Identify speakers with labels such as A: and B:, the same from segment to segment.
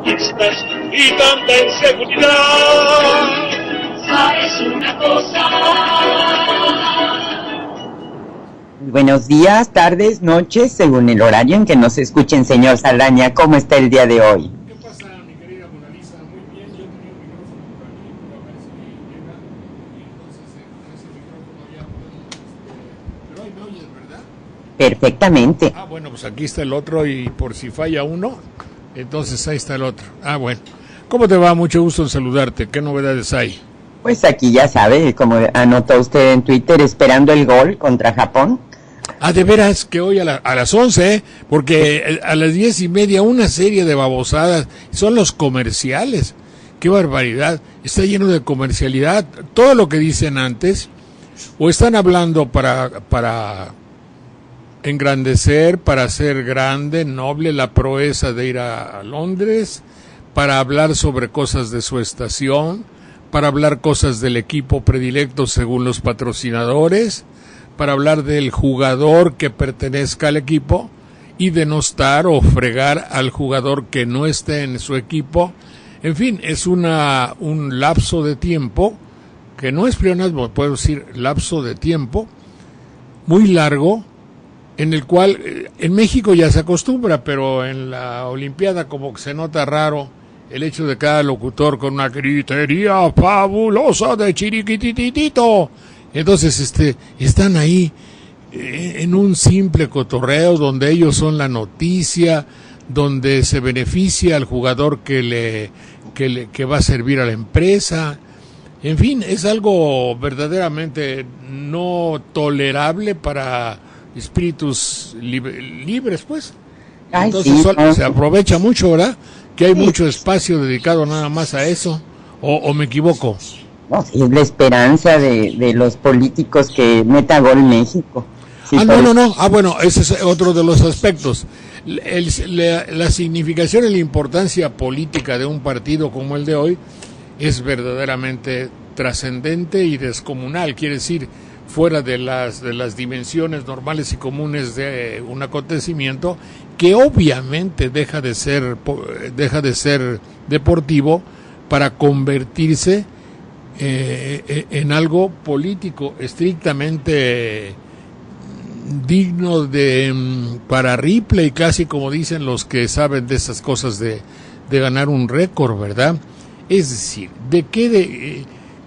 A: y estás y tanta inseguridad. ¿Sabes una cosa?
B: Buenos días, tardes, noches, según el horario en que nos escuchen, señor Saldaña. ¿Cómo está el día de hoy?
C: ¿Qué pasa, mi querida Mona Lisa? Muy bien, yo tenía un micrófono por aquí, pero a ver si llega. Y entonces con ese micrófono ya podemos... Pero ahí me oyes, ¿verdad?
B: Perfectamente.
C: Ah, bueno, pues aquí está el otro y por si falla uno, entonces ahí está el otro. Ah, bueno. ¿Cómo te va? Mucho gusto en saludarte. ¿Qué novedades hay?
B: Pues aquí ya sabe, como anotó usted en Twitter, esperando el gol contra Japón.
C: Ah, de veras que hoy a las 11, porque a las 10:30 una serie de babosadas, son los comerciales. ¡Qué barbaridad! Está lleno de comercialidad. Todo lo que dicen antes, o están hablando para engrandecer, para hacer grande, noble la proeza de ir a Londres, para hablar sobre cosas de su estación, para hablar cosas del equipo predilecto según los patrocinadores, para hablar del jugador que pertenezca al equipo y denostar o fregar al jugador que no esté en su equipo. En fin, es un lapso de tiempo, que no es pleonasmo, puedo decir lapso de tiempo, muy largo, en el cual en México ya se acostumbra, pero en la Olimpiada como que se nota raro el hecho de cada locutor con una gritería fabulosa de chiriquititito. Entonces están ahí en un simple cotorreo donde ellos son la noticia, donde se beneficia al jugador que va a servir a la empresa. En fin, es algo verdaderamente no tolerable para espíritus libres, pues.
B: Ay,
C: Entonces
B: sí, no.
C: se aprovecha mucho, ¿verdad? Que hay mucho espacio dedicado nada más a eso. ¿O me equivoco?
B: No, sí, es la esperanza de los políticos que meta gol México. Sí,
C: No. Ah, bueno, ese es otro de los aspectos. La significación y la importancia política de un partido como el de hoy es verdaderamente trascendente y descomunal. Quiere decir, fuera de las dimensiones normales y comunes de un acontecimiento que obviamente deja de ser deportivo para convertirse en algo político estrictamente digno para Ripley, casi como dicen los que saben de esas cosas de ganar un récord, ¿verdad? Es decir,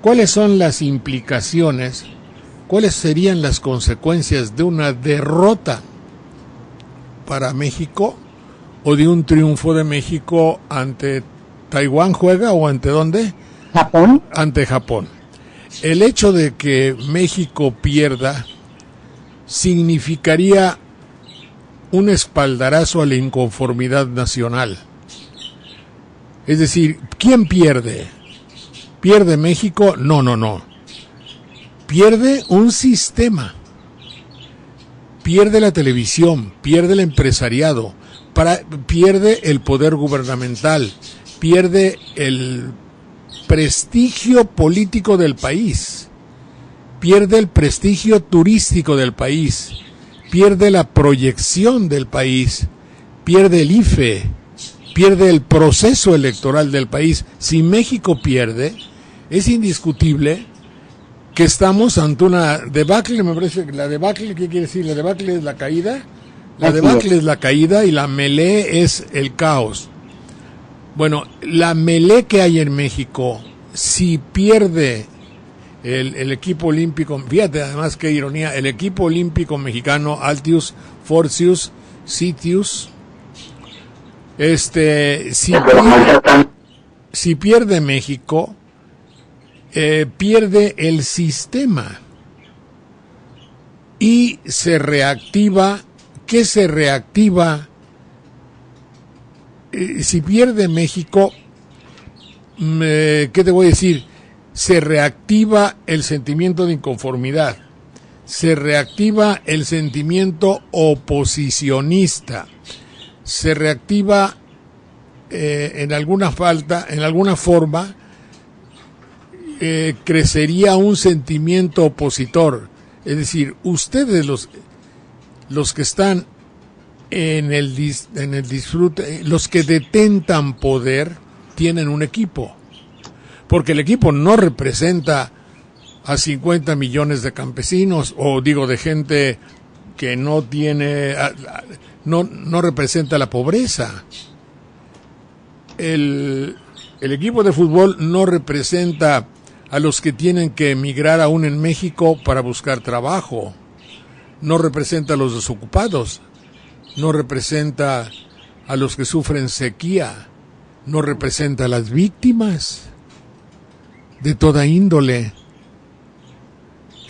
C: ¿cuáles son las implicaciones? ¿Cuáles serían las consecuencias de una derrota para México o de un triunfo de México ante Taiwán juega o ante dónde?
B: Japón.
C: Ante Japón. El hecho de que México pierda significaría un espaldarazo a la inconformidad nacional. Es decir, ¿quién pierde? ¿Pierde México? No. Pierde un sistema. Pierde la televisión, pierde el empresariado, pierde el poder gubernamental, pierde el prestigio político del país, pierde el prestigio turístico del país, pierde la proyección del país, pierde el IFE, pierde el proceso electoral del país. Si México pierde, es indiscutible que estamos ante una debacle. Me parece que la debacle, ¿qué quiere decir? La debacle es la caída, la debacle es la caída y la melee es el caos. Bueno, la melee que hay en México, si pierde el equipo olímpico, fíjate además qué ironía, el equipo olímpico mexicano Altius, Fortius, Citius, si pierde México, pierde el sistema y se reactiva. ¿Qué se reactiva? Si pierde México, ¿qué te voy a decir? Se reactiva el sentimiento de inconformidad, se reactiva el sentimiento oposicionista, se reactiva en alguna forma, crecería un sentimiento opositor. Es decir, ustedes los que están en el disfrute, los que detentan poder tienen un equipo, porque el equipo no representa a 50 millones de campesinos, o digo de gente que no tiene, no representa la pobreza. El equipo de fútbol no representa a los que tienen que emigrar aún en México para buscar trabajo, no representa a los desocupados, no representa a los que sufren sequía, no representa a las víctimas de toda índole.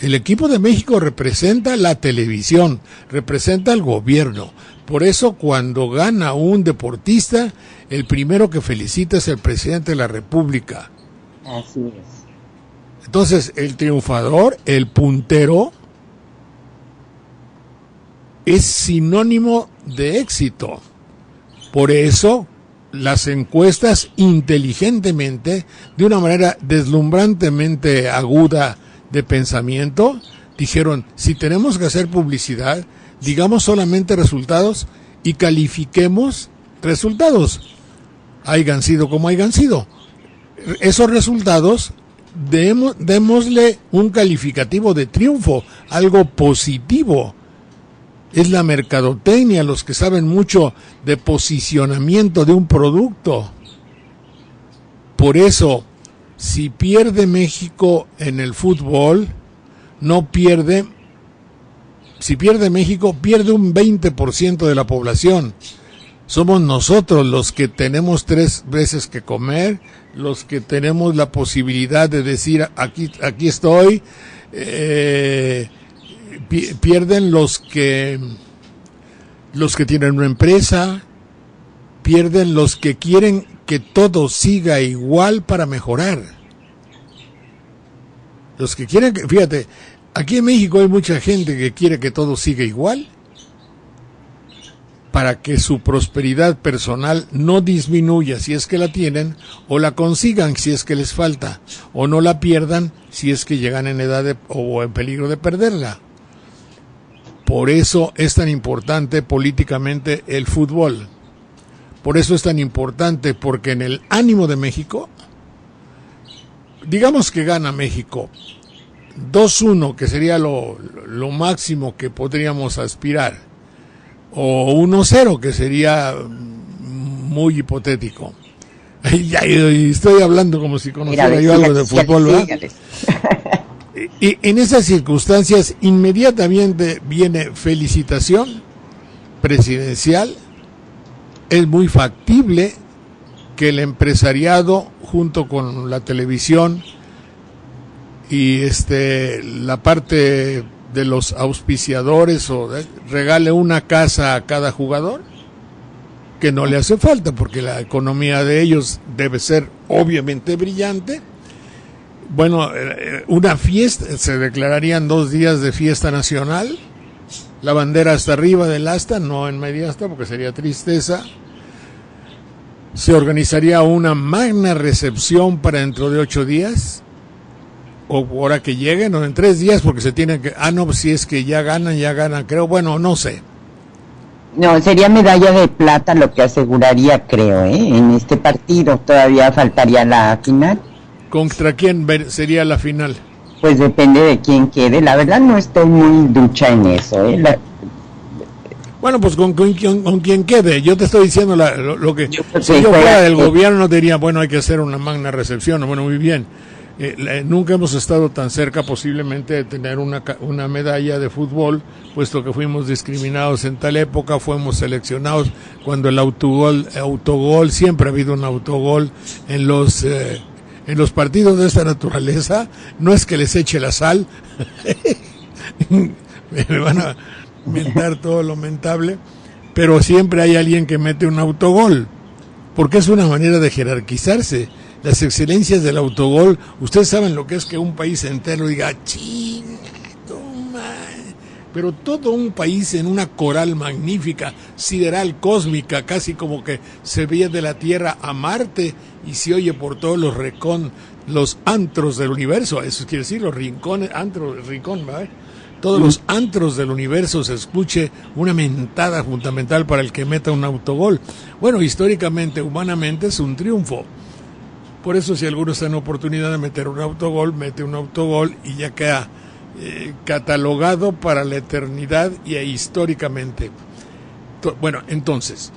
C: El equipo de México representa la televisión, representa al gobierno. Por eso cuando gana un deportista, el primero que felicita es el presidente de la República.
B: Así es.
C: Entonces, el triunfador, el puntero, es sinónimo de éxito. Por eso, las encuestas inteligentemente, de una manera deslumbrantemente aguda de pensamiento, dijeron, si tenemos que hacer publicidad, digamos solamente resultados y califiquemos resultados. Hayan sido como hayan sido. Esos resultados, démosle un calificativo de triunfo, algo positivo. Es la mercadotecnia, los que saben mucho de posicionamiento de un producto. Por eso, si pierde México en el fútbol, si pierde México, pierde un 20% de la población. Somos nosotros los que tenemos 3 veces que comer, los que tenemos la posibilidad de decir, aquí estoy. Pierden los que tienen una empresa, pierden los que quieren que todo siga igual para mejorar. Los que quieren que, fíjate, aquí en México hay mucha gente que quiere que todo siga igual para que su prosperidad personal no disminuya si es que la tienen, o la consigan si es que les falta, o no la pierdan si es que llegan en edad o en peligro de perderla. Por eso es tan importante políticamente el fútbol. Por eso es tan importante, porque en el ánimo de México, digamos que gana México 2-1, que sería lo máximo que podríamos aspirar, o 1-0, que sería muy hipotético. Ya estoy hablando como si conociera yo algo de fútbol, ¿verdad? Y en esas circunstancias inmediatamente viene felicitación presidencial. Es muy factible que el empresariado, junto con la televisión y la parte de los auspiciadores, regale una casa a cada jugador, que no le hace falta porque la economía de ellos debe ser obviamente brillante. Bueno, una fiesta, se declararían 2 días de fiesta nacional, la bandera hasta arriba del asta, no en media asta porque sería tristeza. Se organizaría una magna recepción para dentro de 8 días, o ahora que lleguen, o en 3 días, porque se tienen que, no, si es que ya ganan, creo, bueno, no sé.
B: No, sería medalla de plata lo que aseguraría, creo, en este partido. Todavía faltaría la final.
C: ¿Contra quién sería la final?
B: Pues depende de quién quede. La verdad no estoy muy ducha en eso.
C: Bueno, pues con quien quede. Yo te estoy diciendo lo que... Si yo
B: fuera
C: fuera del gobierno diría, bueno, hay que hacer una magna recepción. Bueno, muy bien. Nunca hemos estado tan cerca posiblemente de tener una medalla de fútbol, puesto que fuimos discriminados en tal época, fuimos seleccionados cuando el autogol, siempre ha habido un autogol en los partidos de esta naturaleza. No es que les eche la sal, me van a mentar todo lo mentable, pero siempre hay alguien que mete un autogol, porque es una manera de jerarquizarse. Las excelencias del autogol, ustedes saben lo que es que un país entero diga, chinga, toma, pero todo un país en una coral magnífica, sideral, cósmica, casi como que se ve de la Tierra a Marte y se oye por todos los antros del universo, eso quiere decir los rincones, rincón, ¿verdad? todos los antros del universo se escuche una mentada fundamental para el que meta un autogol. Bueno, históricamente, humanamente es un triunfo. Por eso si alguno está en oportunidad de meter un autogol, mete un autogol y ya queda catalogado para la eternidad y históricamente. Bueno, entonces,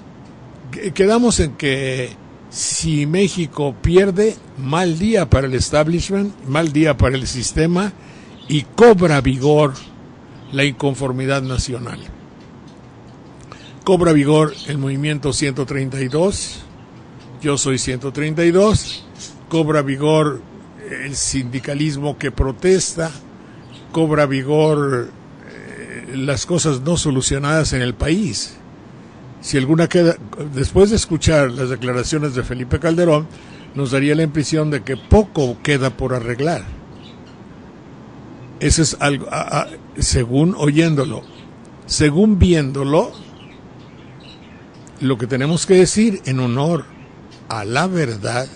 C: quedamos en que si México pierde, mal día para el establishment, mal día para el sistema, y cobra vigor la inconformidad nacional. Cobra vigor el movimiento 132, yo soy 132, cobra vigor el sindicalismo que protesta, cobra vigor las cosas no solucionadas en el país. Si alguna queda, después de escuchar las declaraciones de Felipe Calderón, nos daría la impresión de que poco queda por arreglar. Eso es algo, según oyéndolo. Según viéndolo, lo que tenemos que decir en honor a la verdad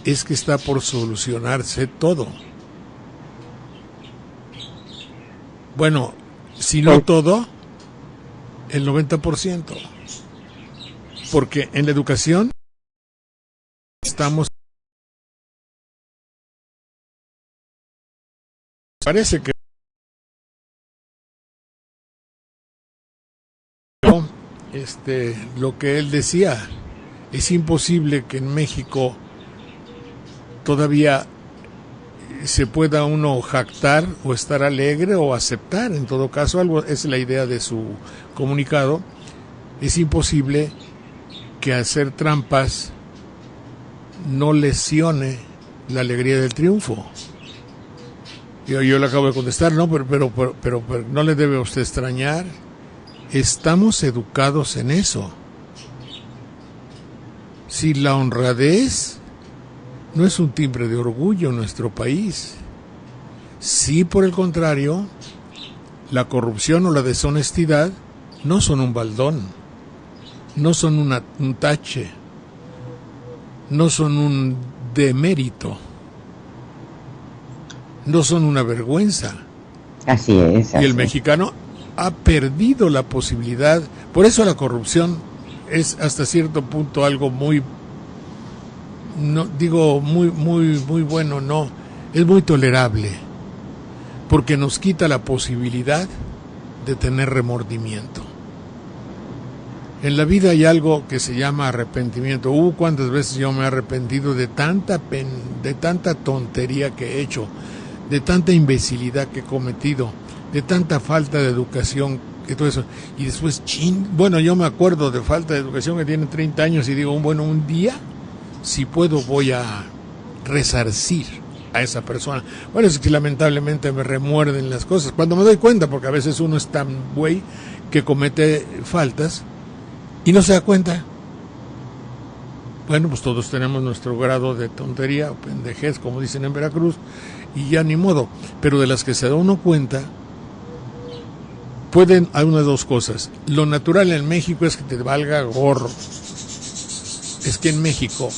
C: es que está por solucionarse todo. Bueno, si no todo, el 90%. Porque en la educación estamos... Parece que lo que él decía, es imposible que en México todavía se pueda uno jactar o estar alegre o aceptar, en todo caso, algo es la idea de su comunicado. Es imposible que hacer trampas no lesione la alegría del triunfo. Yo le acabo de contestar, no, pero no le debe a usted extrañar. Estamos educados en eso. Si la honradez no es un timbre de orgullo en nuestro país, si por el contrario, la corrupción o la deshonestidad no son un baldón, no son un tache, no son un demérito, no son una vergüenza.
B: Así es.
C: Y el mexicano ha perdido la posibilidad. Por eso la corrupción es hasta cierto punto algo muy, no digo muy bueno, no, es muy tolerable, porque nos quita la posibilidad de tener remordimiento. En la vida hay algo que se llama arrepentimiento. ¿Cuántas veces yo me he arrepentido de tanta tontería que he hecho, de tanta imbecilidad que he cometido, de tanta falta de educación, y todo eso? Y después, bueno, yo me acuerdo de falta de educación que tiene 30 años y digo, bueno, un día, si puedo, voy a resarcir a esa persona. Bueno, es que lamentablemente me remuerden las cosas cuando me doy cuenta, porque a veces uno es tan güey que comete faltas y no se da cuenta. Bueno, pues todos tenemos nuestro grado de tontería o pendejez, como dicen en Veracruz, y ya ni modo. Pero de las que se da uno cuenta, hay una de dos cosas. Lo natural en México es que te valga gorro. Es que en México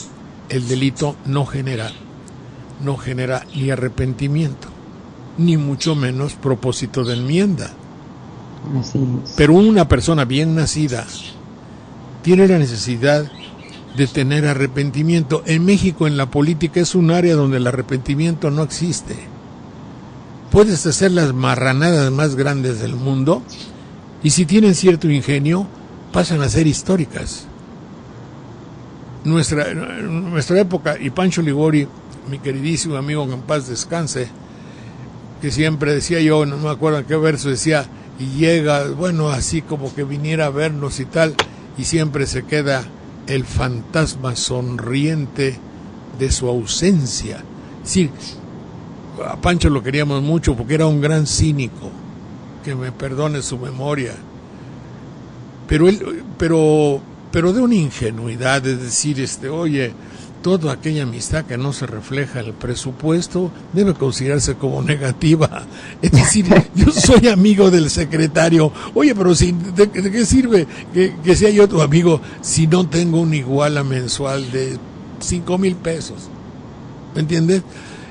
C: el delito no genera ni arrepentimiento, ni mucho menos propósito de enmienda.
B: Así es.
C: Pero una persona bien nacida tiene la necesidad de tener arrepentimiento. En México, en la política, es un área donde el arrepentimiento no existe. Puedes hacer las marranadas más grandes del mundo y si tienen cierto ingenio, pasan a ser históricas. Nuestra época, y Pancho Ligori, mi queridísimo amigo, que en paz descanse, que siempre decía, yo no me acuerdo en qué verso decía, y llega, bueno, así como que viniera a vernos y tal, y siempre se queda el fantasma sonriente de su ausencia. Sí, a Pancho lo queríamos mucho porque era un gran cínico, que me perdone su memoria, pero de una ingenuidad, es decir, oye, toda aquella amistad que no se refleja en el presupuesto debe considerarse como negativa. Es decir, yo soy amigo del secretario. Oye, pero ¿de qué sirve que sea yo tu amigo si no tengo una iguala mensual de 5,000 pesos? ¿Me entiendes?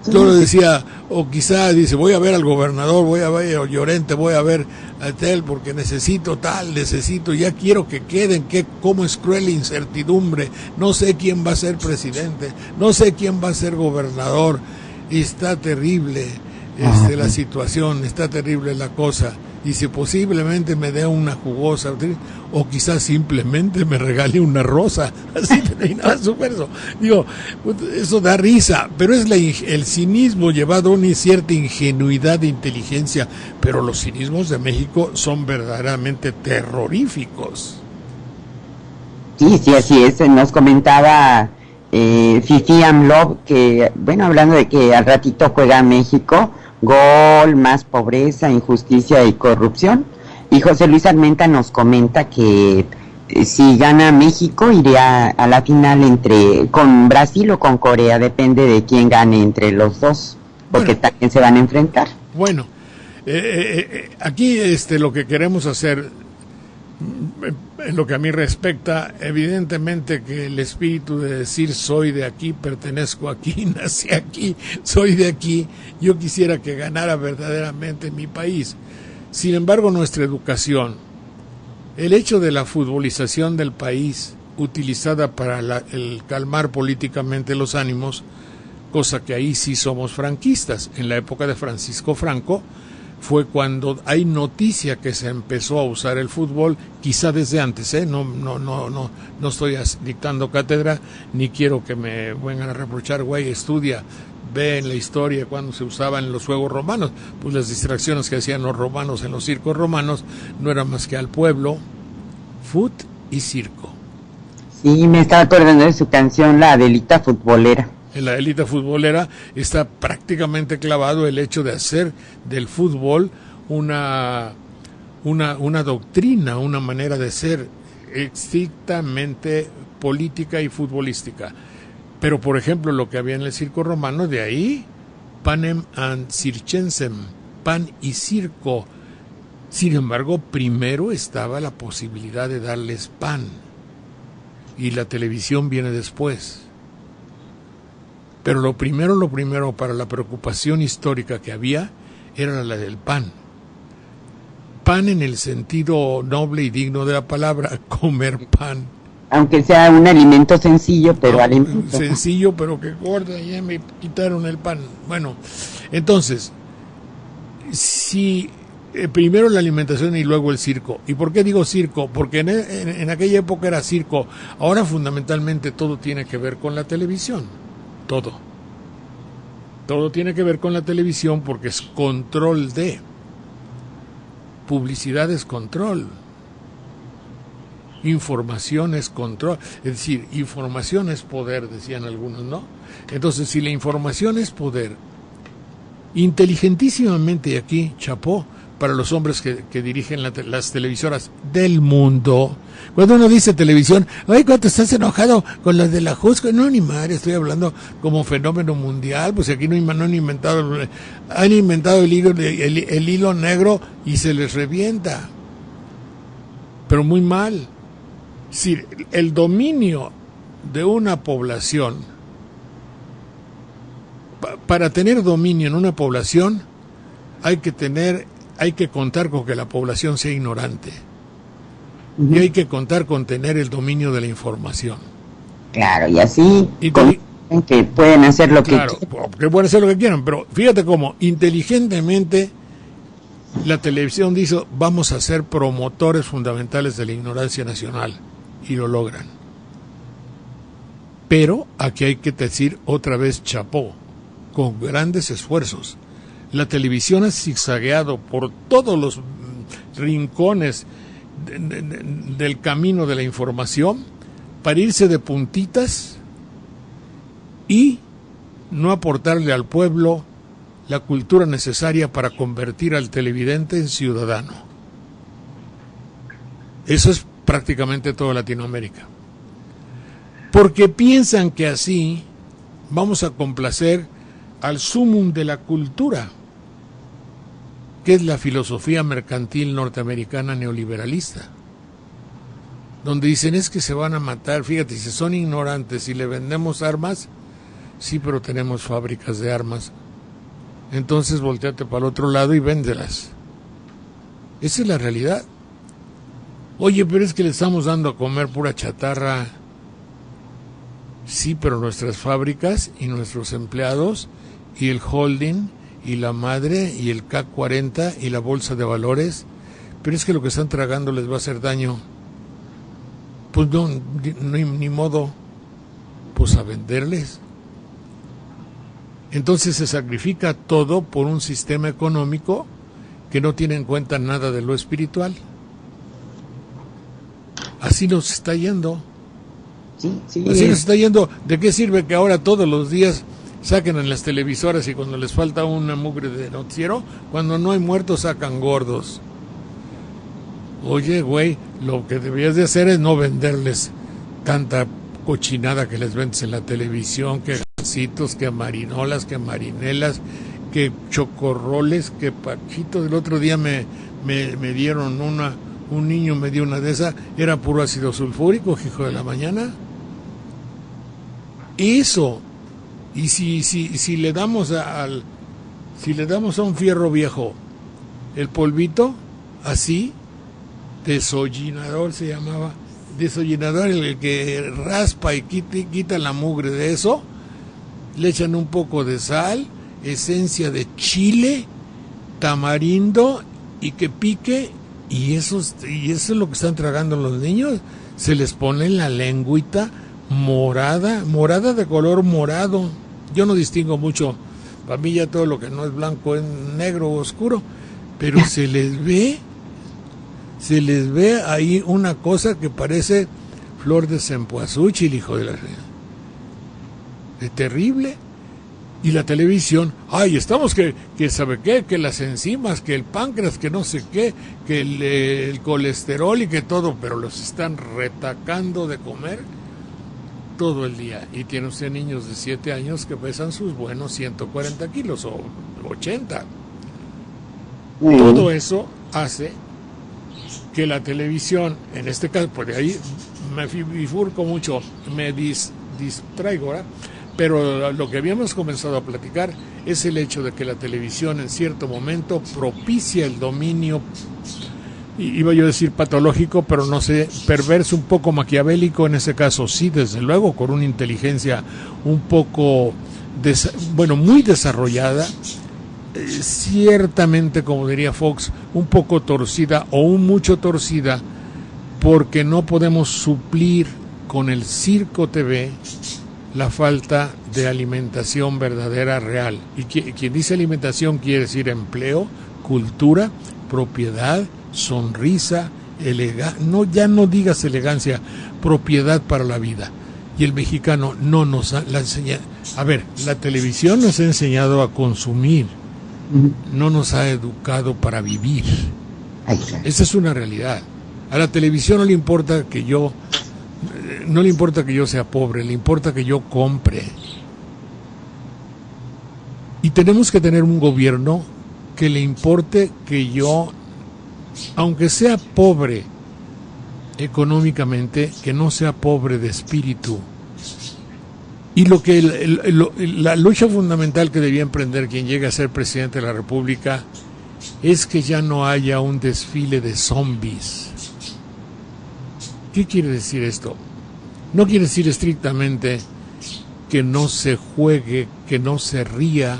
C: Yo lo decía, o quizá dice, voy a ver al gobernador, voy a ver a Llorente, voy a ver a Tel, porque necesito, ya quiero que queden, cómo es cruel la incertidumbre, no sé quién va a ser presidente, no sé quién va a ser gobernador, y está terrible la situación, está terrible la cosa. Y si posiblemente me dé una jugosa, o quizás simplemente me regale una rosa, así terminaba su verso. Digo, eso da risa, pero es el cinismo llevado a una cierta ingenuidad de inteligencia, pero los cinismos de México son verdaderamente terroríficos.
B: Sí, así es. Nos comentaba Fifi Amlov que, bueno, hablando de que al ratito juega México, gol, más pobreza, injusticia y corrupción. Y José Luis Armenta nos comenta que si gana México iría a la final con Brasil o con Corea, depende de quién gane entre los dos, porque también se van a enfrentar.
C: Bueno, aquí lo que queremos hacer, en lo que a mí respecta, evidentemente que el espíritu de decir soy de aquí, pertenezco aquí, nací aquí, soy de aquí, yo quisiera que ganara verdaderamente mi país. Sin embargo, nuestra educación, el hecho de la futbolización del país utilizada para el calmar políticamente los ánimos, cosa que ahí sí somos franquistas. En la época de Francisco Franco fue cuando hay noticia que se empezó a usar el fútbol, quizá desde antes, no estoy dictando cátedra, ni quiero que me vengan a reprochar, güey, estudia, ve en la historia cuando se usaba en los juegos romanos, pues las distracciones que hacían los romanos en los circos romanos no eran más que al pueblo, fut y circo.
B: Sí, me estaba acordando de su canción, La Adelita Futbolera.
C: En la élite futbolera está prácticamente clavado el hecho de hacer del fútbol una doctrina, una manera de ser estrictamente política y futbolística. Pero, por ejemplo, lo que había en el circo romano, de ahí, panem and circensem, pan y circo. Sin embargo, primero estaba la posibilidad de darles pan, y la televisión viene después. Pero lo primero para la preocupación histórica que había era la del pan. Pan en el sentido noble y digno de la palabra, comer pan.
B: Aunque sea un alimento sencillo, pero alimento.
C: Sencillo, pero que gorda, ya me quitaron el pan. Bueno, entonces, si primero la alimentación y luego el circo. ¿Y por qué digo circo? Porque en aquella época era circo. Ahora fundamentalmente todo tiene que ver con la televisión. Todo tiene que ver con la televisión porque es control de. Publicidad es control. Información es control. Es decir, información es poder, decían algunos, ¿no? Entonces, si la información es poder, inteligentísimamente, y aquí, chapó, para los hombres que dirigen las televisoras del mundo. Cuando uno dice televisión, ay, ¿cuánto estás enojado con los de la Jusco? No, ni madre, estoy hablando como fenómeno mundial, pues aquí no han inventado el hilo negro y se les revienta. Pero muy mal. Si el dominio de una población, para tener dominio en una población, hay que contar con que la población sea ignorante. Y hay que contar con tener el dominio de la información.
B: Claro, y así que pueden hacer lo que quieran.
C: Que pueden hacer lo que quieran, pero fíjate cómo inteligentemente la televisión dice, vamos a ser promotores fundamentales de la ignorancia nacional, y lo logran. Pero aquí hay que decir otra vez chapó, con grandes esfuerzos. La televisión ha zigzagueado por todos los rincones del camino de la información para irse de puntitas y no aportarle al pueblo la cultura necesaria para convertir al televidente en ciudadano. Eso es prácticamente toda Latinoamérica. Porque piensan que así vamos a complacer al sumum de la cultura, que es la filosofía mercantil norteamericana neoliberalista, donde dicen es que se van a matar, fíjate, si son ignorantes y le vendemos armas, Sí, pero tenemos fábricas de armas. Entonces volteate para el otro lado y véndelas. Esa es la realidad. Oye, pero es que le estamos dando a comer pura chatarra. Sí, pero nuestras fábricas y nuestros empleados y el holding y la madre y el K40 y la bolsa de valores, pero es que lo que están tragando les va a hacer daño. Pues no, ni modo, pues a venderles. Entonces se sacrifica todo por un sistema económico que no tiene en cuenta nada de lo espiritual. Así nos está yendo.
B: Sí,
C: Así nos está yendo. ¿De qué sirve que ahora todos los días saquen en las televisoras y cuando les falta una mugre de noticiero, cuando no hay muertos sacan gordos? Oye, güey, lo que deberías de hacer es no venderles tanta cochinada que les vendes en la televisión, que gancitos, que marinolas, que marinelas, que chocorroles, que pachitos. El otro día me dieron un niño me dio una de esas, era puro ácido sulfúrico, hijo de la mañana. Eso. Y si le damos si le damos a un fierro viejo el polvito, así, desollinador se llamaba, desollinador, el que raspa y quita la mugre de eso, le echan un poco de sal, esencia de chile, tamarindo y que pique, y eso es lo que están tragando los niños. Se les pone la lengüita morada de color morado. Yo no distingo mucho, para mí ya todo lo que no es blanco es negro o oscuro, pero se les ve ahí una cosa que parece flor de cempasúchil, hijo de la... Es terrible. Y la televisión, estamos que sabe qué, que las enzimas, que el páncreas, que no sé qué, que el colesterol y que todo, pero los están retacando de comer todo el día. Y tiene usted niños de 7 años que pesan sus buenos 140 kilos o 80. Todo eso hace que la televisión, en este caso, por ahí me bifurco mucho, me distraigo ahora, pero lo que habíamos comenzado a platicar es el hecho de que la televisión en cierto momento propicia el dominio, iba yo a decir patológico, pero no sé, perverso, un poco maquiavélico en ese caso, sí, desde luego, con una inteligencia un poco, muy desarrollada, ciertamente, como diría Fox, un poco torcida o un mucho torcida, porque no podemos suplir con el Circo TV la falta de alimentación verdadera, real. Y quien dice alimentación quiere decir empleo, cultura, propiedad, sonrisa, ya no digas elegancia, propiedad para la vida. Y el mexicano no nos la enseña. A ver, la televisión nos ha enseñado a consumir, no nos ha educado para vivir. Esa es una realidad. A la televisión no le importa que yo sea pobre, le importa que yo compre. Y tenemos que tener un gobierno que le importe que yo, aunque sea pobre económicamente, que no sea pobre de espíritu. Y la lucha fundamental que debía emprender quien llegue a ser presidente de la República es que ya no haya un desfile de zombies. ¿Qué quiere decir esto? No quiere decir estrictamente que no se juegue, que no se ría,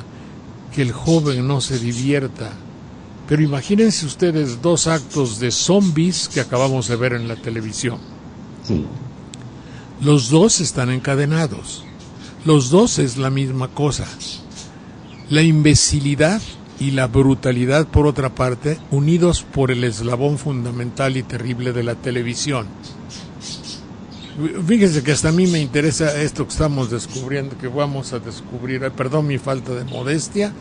C: que el joven no se divierta. Pero imagínense ustedes 2 actos de zombies que acabamos de ver en la televisión.
B: Sí.
C: Los 2 están encadenados. Los 2 es la misma cosa. La imbecilidad y la brutalidad, por otra parte, unidos por el eslabón fundamental y terrible de la televisión. Fíjense que hasta a mí me interesa esto que estamos descubriendo, que vamos a descubrir. Perdón mi falta de modestia,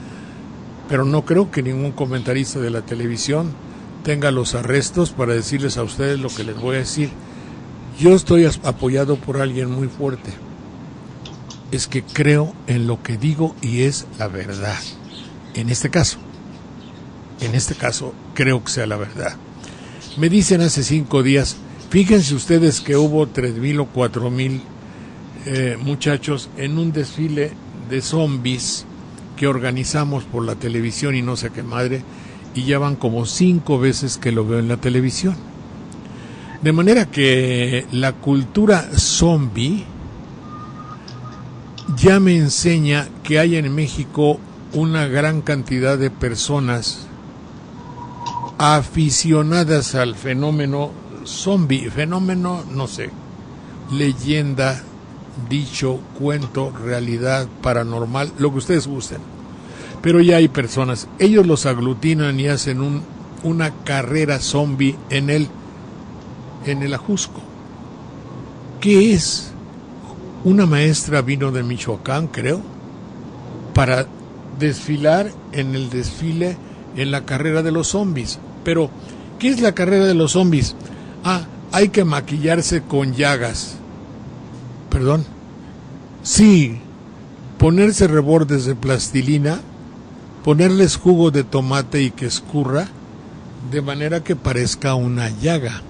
C: pero no creo que ningún comentarista de la televisión tenga los arrestos para decirles a ustedes lo que les voy a decir. Yo estoy apoyado por alguien muy fuerte. Es que creo en lo que digo y es la verdad. En este caso creo que sea la verdad. Me dicen hace 5 días, fíjense ustedes que hubo 3,000 o 4,000 muchachos en un desfile de zombies que organizamos por la televisión y no sé qué madre, y ya van como 5 veces que lo veo en la televisión. De manera que la cultura zombie ya me enseña que hay en México una gran cantidad de personas aficionadas al fenómeno zombie, fenómeno, no sé, leyenda, dicho, cuento, realidad, paranormal, lo que ustedes gusten. Pero ya hay personas, ellos los aglutinan y hacen una carrera zombie en el Ajusco. ¿Qué es? Una maestra vino de Michoacán, creo, para desfilar en el desfile en la carrera de los zombies. Pero, ¿qué es la carrera de los zombies? Hay que maquillarse con llagas. ¿Perdón? Sí, ponerse rebordes de plastilina, ponerles jugo de tomate y que escurra, de manera que parezca una llaga.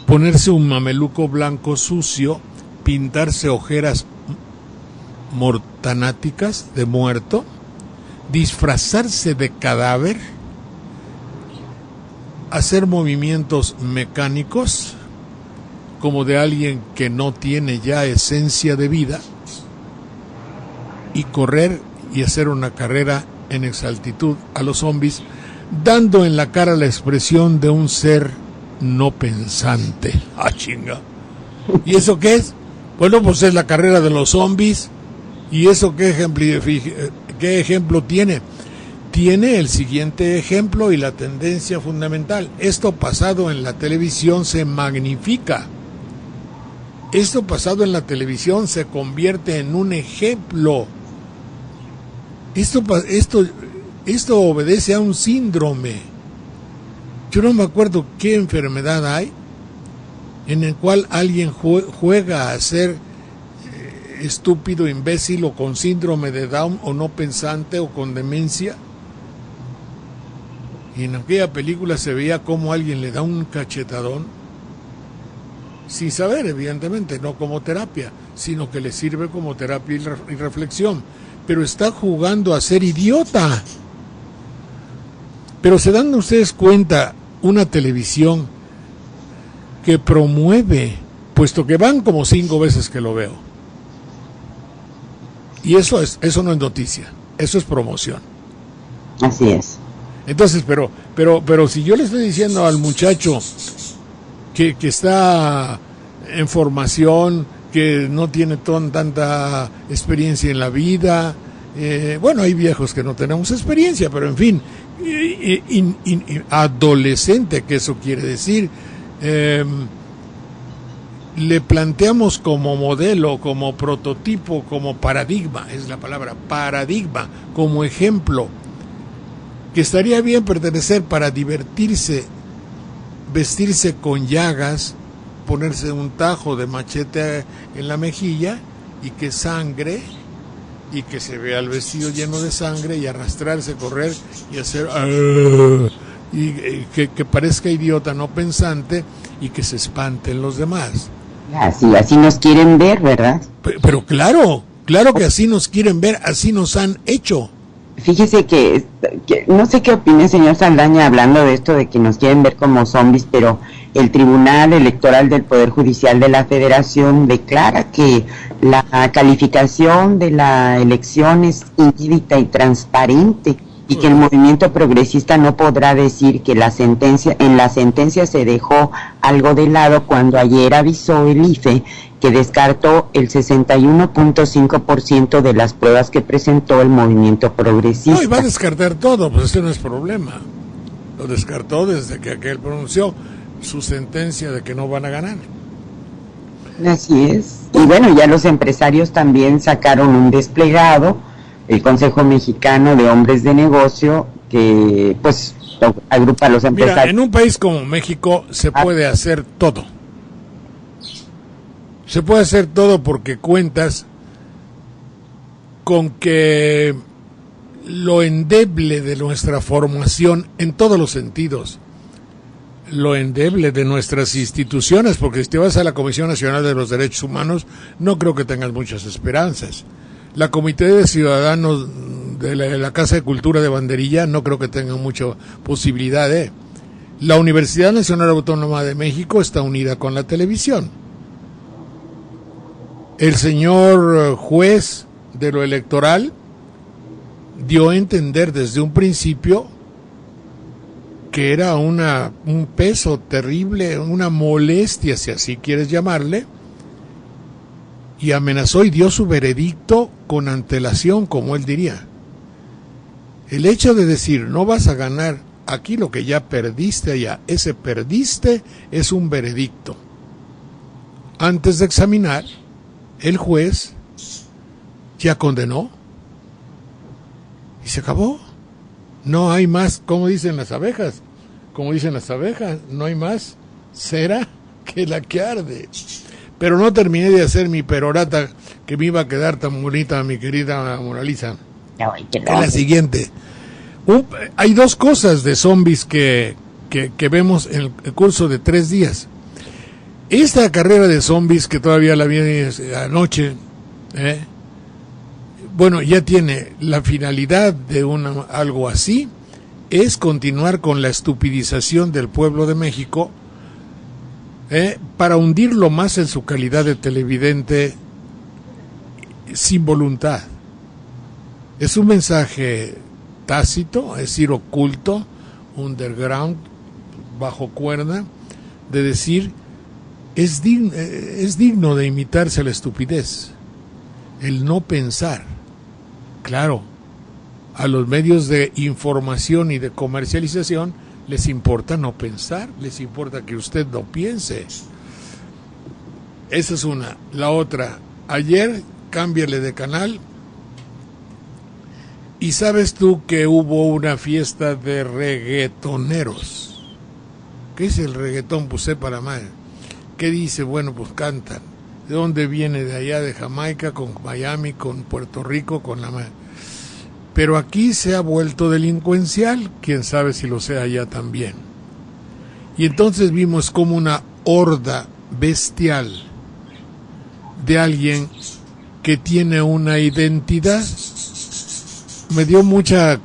C: Ponerse un mameluco blanco sucio, pintarse ojeras mortanáticas de muerto, disfrazarse de cadáver, hacer movimientos mecánicos como de alguien que no tiene ya esencia de vida, y correr y hacer una carrera en exaltitud a los zombies, dando en la cara la expresión de un ser no pensante. ¡Ah, chinga! ¿Y eso qué es? Bueno, pues es la carrera de los zombies. ¿Y eso qué ejemplo tiene? Tiene el siguiente ejemplo y la tendencia fundamental. Esto pasado en la televisión se magnifica. Esto pasado en la televisión se convierte en un ejemplo. Esto obedece a un síndrome. Yo no me acuerdo qué enfermedad hay en el cual alguien juega a ser estúpido, imbécil, o con síndrome de Down, o no pensante, o con demencia. Y en aquella película se veía cómo alguien le da un cachetadón, sin saber, evidentemente, no como terapia, sino que le sirve como terapia y reflexión. Pero está jugando a ser idiota. Pero se dan ustedes cuenta, una televisión que promueve, puesto que van como 5 veces que lo veo. Y eso no es noticia, eso es promoción.
B: Así es.
C: Entonces, pero si yo le estoy diciendo al muchacho que está en formación, que no tiene tanta experiencia en la vida, bueno, hay viejos que no tenemos experiencia, pero en fin, adolescente, que eso quiere decir, le planteamos como modelo, como prototipo, como paradigma, es la palabra, paradigma, como ejemplo, que estaría bien pertenecer para divertirse, vestirse con llagas, ponerse un tajo de machete en la mejilla y que sangre, y que se vea el vestido lleno de sangre y arrastrarse, correr y hacer y que parezca idiota, no pensante, y que se espanten los demás.
B: Así nos quieren ver, ¿verdad?
C: Pero claro que así nos quieren ver, así nos han hecho.
B: Fíjese que no sé qué opina el señor Saldaña hablando de esto de que nos quieren ver como zombies, pero el Tribunal Electoral del Poder Judicial de la Federación declara que la calificación de la elección es inédita y transparente, y que el movimiento progresista no podrá decir que en la sentencia se dejó algo de lado, cuando ayer avisó el IFE que descartó el 61.5% de las pruebas que presentó el movimiento progresista.
C: No, y va a descartar todo, pues ese no es problema. Lo descartó desde que aquel pronunció su sentencia de que no van a ganar.
B: Así es. Y bueno, ya los empresarios también sacaron un desplegado, el Consejo Mexicano de Hombres de Negocio, que pues agrupa a los empresarios.
C: Mira, en un país como México se puede hacer todo. Se puede hacer todo porque cuentas con que lo endeble de nuestra formación en todos los sentidos, lo endeble de nuestras instituciones, porque si te vas a la Comisión Nacional de los Derechos Humanos, no creo que tengas muchas esperanzas. La Comité de Ciudadanos de la Casa de Cultura de Banderilla no creo que tengan mucha posibilidad de. La Universidad Nacional Autónoma de México está unida con la televisión. El señor juez de lo electoral dio a entender desde un principio que era un peso terrible, una molestia, si así quieres llamarle, y amenazó y dio su veredicto con antelación, como él diría. El hecho de decir, no vas a ganar aquí lo que ya perdiste allá, ese perdiste es un veredicto. Antes de examinar, el juez ya condenó y se acabó. No hay más, como dicen las abejas, no hay más cera que la que arde. Pero no terminé de hacer mi perorata que me iba a quedar tan bonita, mi querida Mona Lisa. Es la siguiente. Hay dos cosas de zombies que vemos en el curso de 3 días. Esta carrera de zombies que todavía la vi anoche, bueno, ya tiene la finalidad de algo así, es continuar con la estupidización del pueblo de México, para hundirlo más en su calidad de televidente sin voluntad. Es un mensaje tácito, es decir, oculto, underground, bajo cuerda, de decir, es digno de imitarse a la estupidez, el no pensar. Claro, a los medios de información y de comercialización les importa no pensar, les importa que usted no piense. Esa es una. La otra, ayer, cámbiale de canal, y sabes tú que hubo una fiesta de reggaetoneros. ¿Qué es el reggaetón? Pues para mal. ¿Qué dice? Bueno, pues cantan. ¿De dónde viene? De allá, de Jamaica, con Miami, con Puerto Rico, con la madre. Pero aquí se ha vuelto delincuencial, quién sabe si lo sea allá también. Y entonces vimos como una horda bestial de alguien que tiene una identidad. Me dio mucha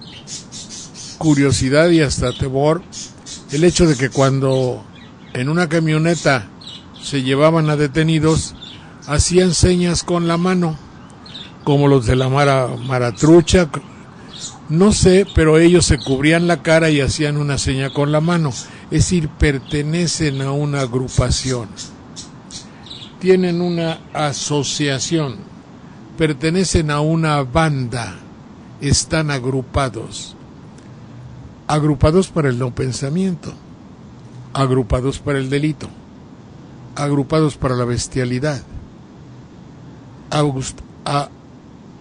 C: curiosidad y hasta temor el hecho de que cuando en una camioneta se llevaban a detenidos, hacían señas con la mano, como los de la Maratrucha, no sé, pero ellos se cubrían la cara y hacían una seña con la mano, es decir, pertenecen a una agrupación, tienen una asociación, pertenecen a una banda, están agrupados para el no pensamiento, agrupados para el delito, agrupados para la bestialidad,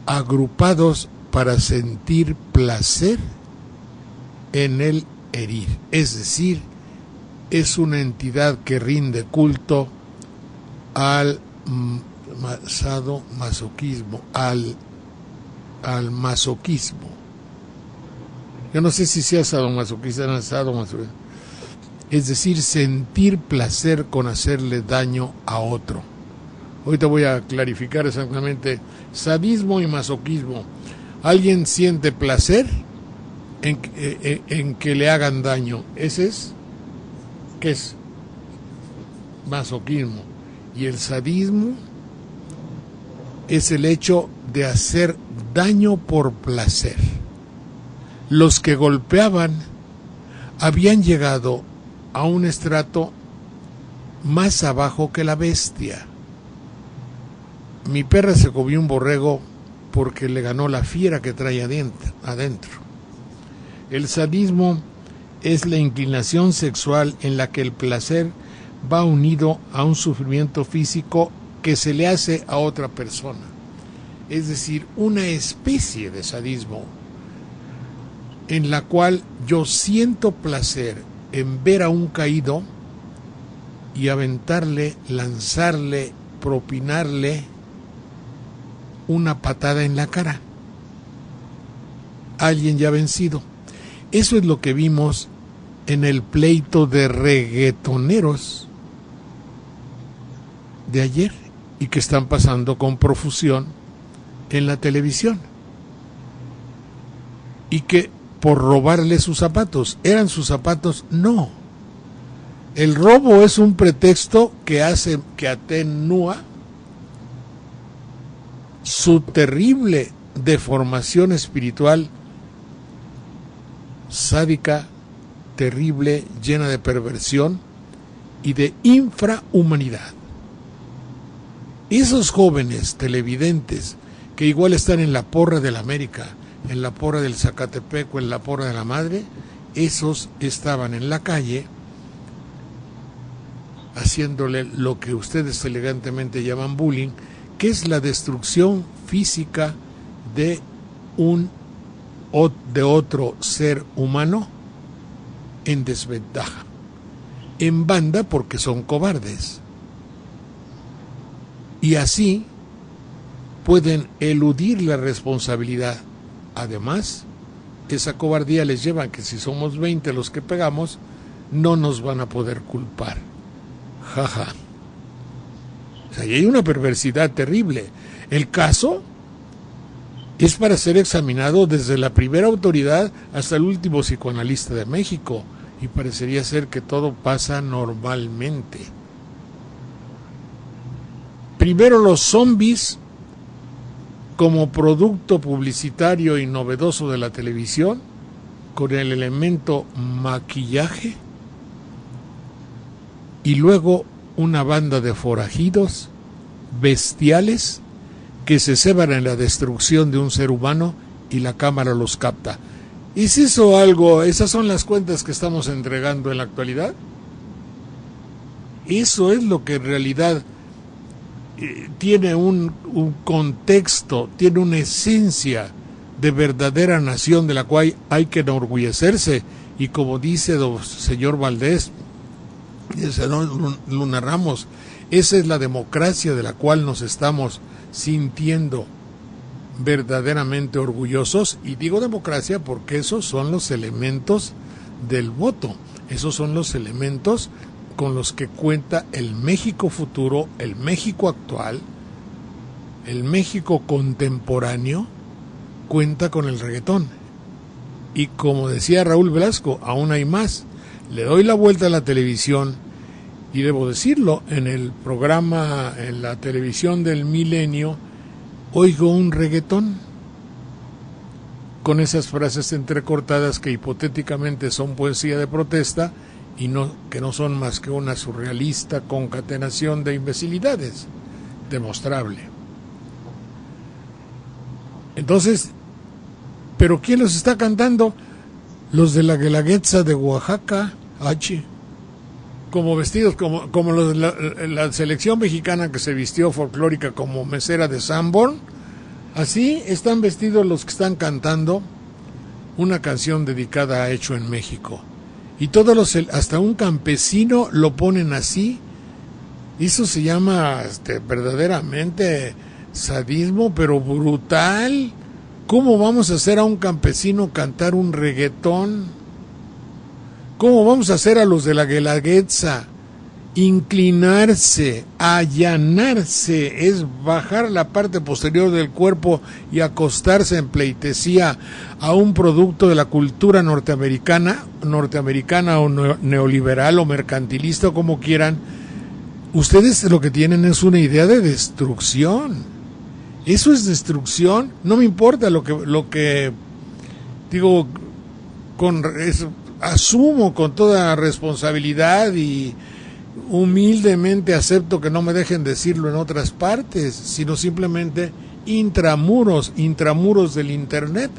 C: agrupados para sentir placer en el herir. Es decir, es una entidad que rinde culto al masoquismo, al masoquismo. Yo no sé si sea sadomasoquista, no sadomasoquista. Es decir, sentir placer con hacerle daño a otro. Ahorita voy a clarificar exactamente sadismo y masoquismo. ¿Alguien siente placer en que le hagan daño? Ese es, ¿qué es? Masoquismo. Y el sadismo es el hecho de hacer daño por placer. Los que golpeaban habían llegado a un estrato más abajo que la bestia. Mi perra se comió un borrego porque le ganó la fiera que trae adentro. El sadismo es la inclinación sexual en la que el placer va unido a un sufrimiento físico que se le hace a otra persona. Es decir, una especie de sadismo en la cual yo siento placer en ver a un caído y aventarle, lanzarle, propinarle una patada en la cara. Alguien ya vencido. Eso es lo que vimos en el pleito de reggaetoneros de ayer y que están pasando con profusión en la televisión. Y que por robarle sus zapatos, ¿eran sus zapatos? No. El robo es un pretexto que hace, que atenúa su terrible deformación espiritual, sádica, terrible, llena de perversión y de infrahumanidad. Esos jóvenes televidentes que igual están en la porra de la América, en la porra del Zacatepec o en la porra de la Madre, esos estaban en la calle haciéndole lo que ustedes elegantemente llaman bullying, que es la destrucción física de otro ser humano en desventaja, en banda, porque son cobardes, y así pueden eludir la responsabilidad. Además, esa cobardía les lleva a que si somos 20 los que pegamos, no nos van a poder culpar. Jaja. O sea, y hay una perversidad terrible. El caso es para ser examinado desde la primera autoridad hasta el último psicoanalista de México, y parecería ser que todo pasa normalmente. Primero los zombies como producto publicitario y novedoso de la televisión, con el elemento maquillaje, y luego una banda de forajidos bestiales que se ceban en la destrucción de un ser humano y la cámara los capta. ¿Es eso algo? ¿Esas son las cuentas que estamos entregando en la actualidad? Eso es lo que en realidad tiene un contexto, tiene una esencia de verdadera nación de la cual hay que enorgullecerse. Y como dice el señor Valdés, dice Luna Ramos, esa es la democracia de la cual nos estamos sintiendo verdaderamente orgullosos. Y digo democracia porque esos son los elementos del voto, esos son los elementos con los que cuenta el México futuro, el México actual, el México contemporáneo, cuenta con el reggaetón. Y como decía Raúl Velasco, aún hay más. Le doy la vuelta a la televisión y debo decirlo, en el programa, en la televisión del milenio, oigo un reggaetón con esas frases entrecortadas que hipotéticamente son poesía de protesta y que no son más que una surrealista concatenación de imbecilidades, demostrable. Entonces, ¿pero quién los está cantando? Los de la Guelaguetza de Oaxaca, como vestidos, como los de la selección mexicana que se vistió folclórica como mesera de Sanborn. Así están vestidos los que están cantando una canción dedicada a Hecho en México. Y todos hasta un campesino lo ponen así. Eso se llama verdaderamente sadismo, pero brutal. ¿Cómo vamos a hacer a un campesino cantar un reggaetón? ¿Cómo vamos a hacer a los de la Guelaguetza inclinarse, allanarse, es bajar la parte posterior del cuerpo y acostarse en pleitesía a un producto de la cultura norteamericana o neoliberal o mercantilista o como quieran? Ustedes lo que tienen es una idea de destrucción. Eso es destrucción. No me importa lo que digo, asumo con toda responsabilidad y humildemente acepto que no me dejen decirlo en otras partes, sino simplemente intramuros del internet,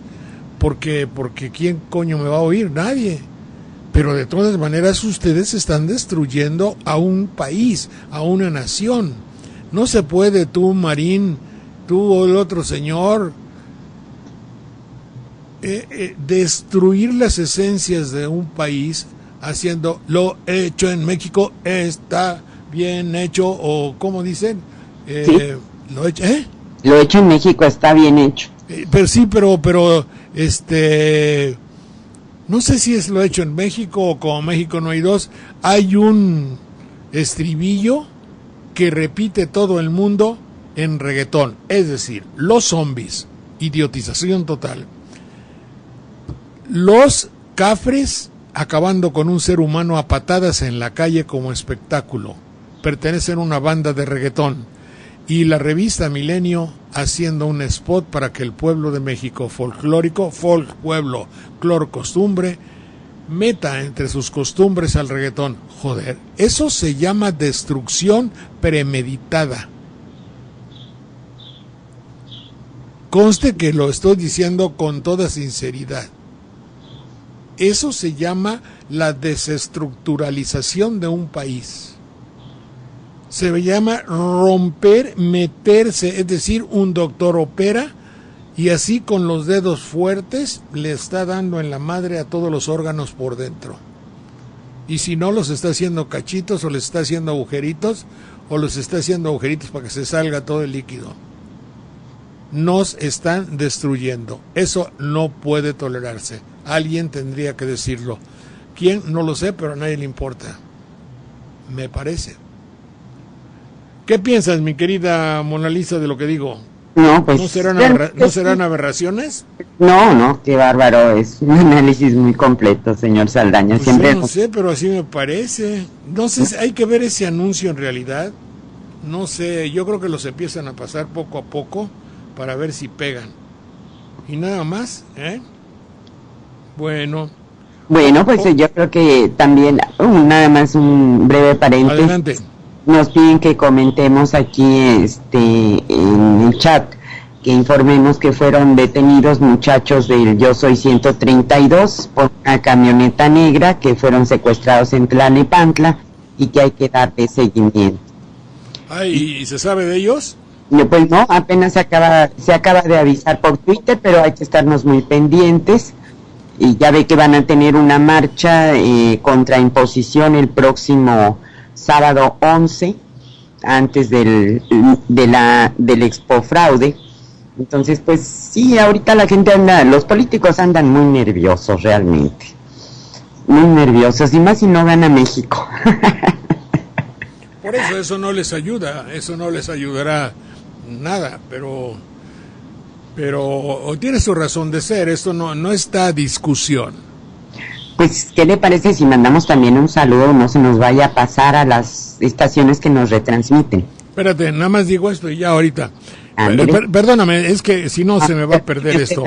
C: porque ¿quién coño me va a oír? Nadie. Pero de todas maneras ustedes están destruyendo a un país, a una nación. No se puede tú, Marín, tú o el otro señor, destruir las esencias de un país haciendo lo hecho en México está bien hecho, o como dicen,
B: ¿sí?
C: Lo
B: hecho en México está bien hecho.
C: Pero sí, pero no sé si es lo hecho en México o como México no hay dos. Hay un estribillo que repite todo el mundo en reggaetón, es decir, los zombies, idiotización total, los cafres acabando con un ser humano a patadas en la calle como espectáculo, pertenecen a una banda de reggaetón, y la revista Milenio haciendo un spot para que el pueblo de México folclórico, pueblo, clor, costumbre, meta entre sus costumbres al reggaetón. Joder, eso se llama destrucción premeditada. Conste que lo estoy diciendo con toda sinceridad. Eso se llama la desestructuralización de un país. Se llama romper, meterse, es decir, un doctor opera y así con los dedos fuertes le está dando en la madre a todos los órganos por dentro. Y si no, los está haciendo cachitos o les está haciendo agujeritos o los está haciendo agujeritos para que se salga todo el líquido. Nos están destruyendo. Eso no puede tolerarse. Alguien tendría que decirlo. ¿Quién? No lo sé, pero a nadie le importa. Me parece. ¿Qué piensas, mi querida Mona Lisa, de lo que digo?
B: No, pues...
C: ¿No serán aberraciones?
B: No, qué bárbaro. Es un análisis muy completo, señor Saldaña.
C: Pues
B: Siempre
C: yo no sé, pero así me parece. No sé, hay que ver ese anuncio en realidad. No sé, yo creo que los empiezan a pasar poco a poco para ver si pegan. Y nada más, ¿eh? Bueno,
B: pues yo creo que también, nada más un breve paréntesis.
C: adelante.
B: Nos piden que comentemos aquí en el chat, que informemos que fueron detenidos muchachos del Yo Soy 132 por una camioneta negra que fueron secuestrados en Tlalnepantla y que hay que darle seguimiento.
C: ¿Y se sabe de ellos?
B: Pues no, apenas se acaba de avisar por Twitter, pero hay que estarnos muy pendientes. Y ya ve que van a tener una marcha contra imposición el próximo sábado 11, antes del Expo Fraude. Entonces, pues sí, ahorita la gente los políticos andan muy nerviosos realmente. Muy nerviosos, y más si no gana México.
C: Por eso no les ayuda, eso no les ayudará nada, pero tiene su razón de ser, esto no está a discusión.
B: Pues, ¿qué le parece si mandamos también un saludo, no se nos vaya a pasar a las estaciones que nos retransmiten?
C: Espérate, nada más digo esto y ya ahorita. Perdóname, es que si no se me va a perder esto.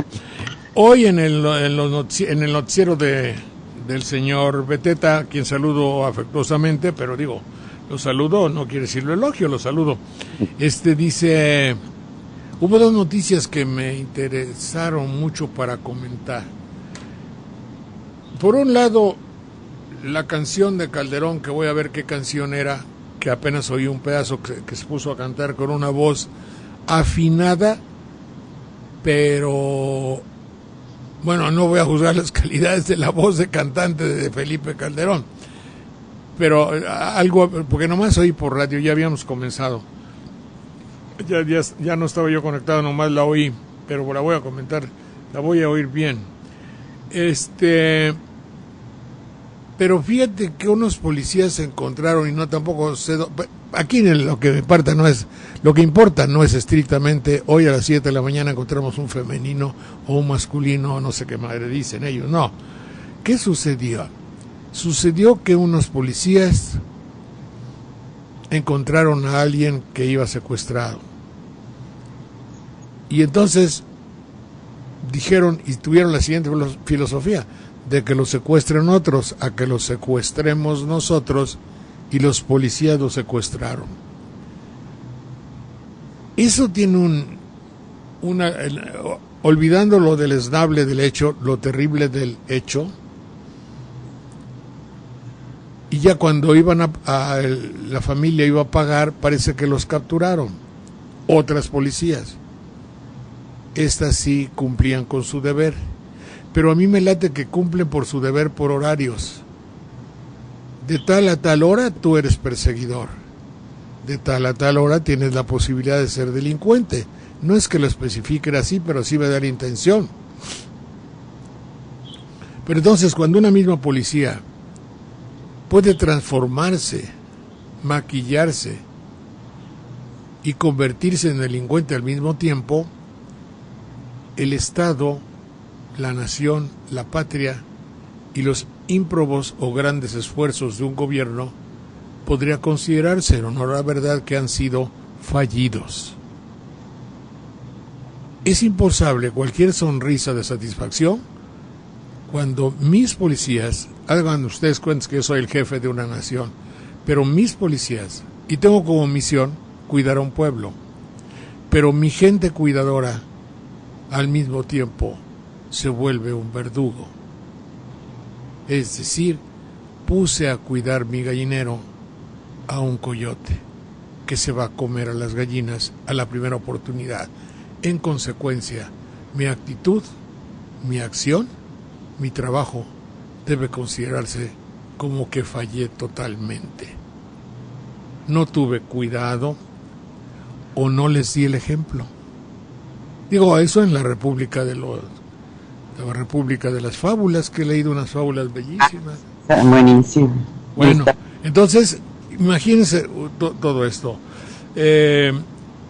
C: Hoy en el noticiero del señor Beteta, quien saludo afectuosamente, pero digo, lo saludo, no quiere decir lo elogio, lo saludo. Dice, hubo dos noticias que me interesaron mucho para comentar. Por un lado, la canción de Calderón, que voy a ver qué canción era, que apenas oí un pedazo que se puso a cantar con una voz afinada, pero bueno, no voy a juzgar las calidades de la voz de cantante de Felipe Calderón, pero algo, porque nomás oí por radio, ya habíamos comenzado, ya no estaba yo conectado, nomás la oí, pero la voy a comentar, la voy a oír bien. Pero fíjate que unos policías se encontraron, y no tampoco sé, aquí lo que importa no es estrictamente hoy a las 7 de la mañana encontramos un femenino o un masculino, no sé qué madre dicen ellos, no. ¿Qué sucedió? Sucedió que unos policías encontraron a alguien que iba secuestrado. Y entonces dijeron y tuvieron la siguiente filosofía: de que lo secuestren otros a que lo secuestremos nosotros, y los policías lo secuestraron. Eso tiene olvidando lo deleznable del hecho, lo terrible del hecho, y ya cuando iban la familia iba a pagar, parece que los capturaron otras policías. Estas sí cumplían con su deber, pero a mí me late que cumplen por su deber por horarios. De tal a tal hora tú eres perseguidor, de tal a tal hora tienes la posibilidad de ser delincuente. No es que lo especifiquen así, pero sí va a dar intención. Pero entonces, cuando una misma policía puede transformarse, maquillarse y convertirse en delincuente al mismo tiempo, el Estado, la nación, la patria y los ímprobos o grandes esfuerzos de un gobierno podría considerarse, en honor a la verdad, que han sido fallidos. Es impensable cualquier sonrisa de satisfacción cuando mis policías, hagan ustedes cuenta que yo soy el jefe de una nación, pero mis policías, y tengo como misión cuidar a un pueblo, pero mi gente cuidadora al mismo tiempo se vuelve un verdugo. Es decir, puse a cuidar mi gallinero a un coyote que se va a comer a las gallinas a la primera oportunidad. En consecuencia, mi actitud, mi acción, mi trabajo debe considerarse como que fallé totalmente. No tuve cuidado o no les di el ejemplo. Digo, eso en la República de las Fábulas, que he leído unas fábulas bellísimas.
B: Buenísimo.
C: Bueno, entonces, imagínense todo esto.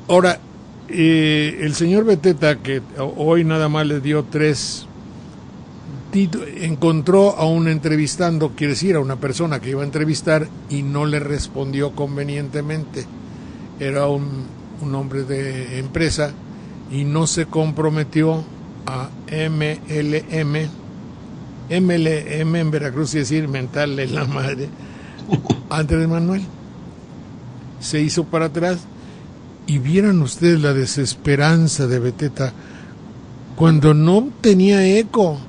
C: Ahora, el señor Beteta, que hoy nada más le dio 3 encontró a un entrevistando, quiere decir, a una persona que iba a entrevistar y no le respondió convenientemente. Era un hombre de empresa y no se comprometió a MLM en Veracruz, es decir, mentarle la madre a Andrés Manuel. Se hizo para atrás y vieran ustedes la desesperanza de Beteta cuando no tenía eco.